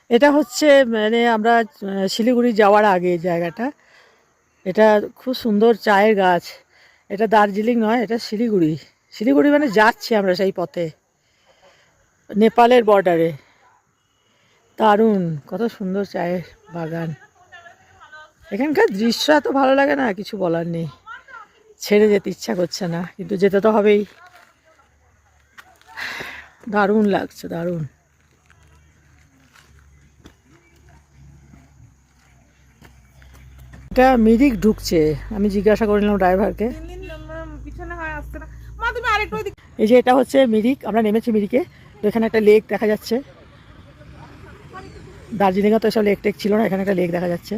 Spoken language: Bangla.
এটা হচ্ছে মানে আমরা শিলিগুড়ি যাওয়ার আগে জায়গাটা। এটা খুব সুন্দর চায়ের গাছ। এটা দার্জিলিং নয়, এটা শিলিগুড়ি। শিলিগুড়ি মানে যাচ্ছি আমরা সেই পথে, নেপালের বর্ডারে। দারুণ, কত সুন্দর চায়ের বাগান। এখানকার দৃশ্য এত ভালো লাগে না, কিছু বলার নেই। ছেড়ে যেতে ইচ্ছা করছে না, কিন্তু যেতে তো হবেই। দারুণ লাগছে, দারুণ। এটা মিরিক ঢুকছে, আমি জিজ্ঞাসা করলাম ড্রাইভারকে। এই যে এটা হচ্ছে মিরিক, আমরা নেমেছি মিরিকে। তো এখানে একটা লেক দেখা যাচ্ছে। দার্জিলিংয়ে তো এসব লেক টেক ছিল না, এখানে একটা লেক দেখা যাচ্ছে।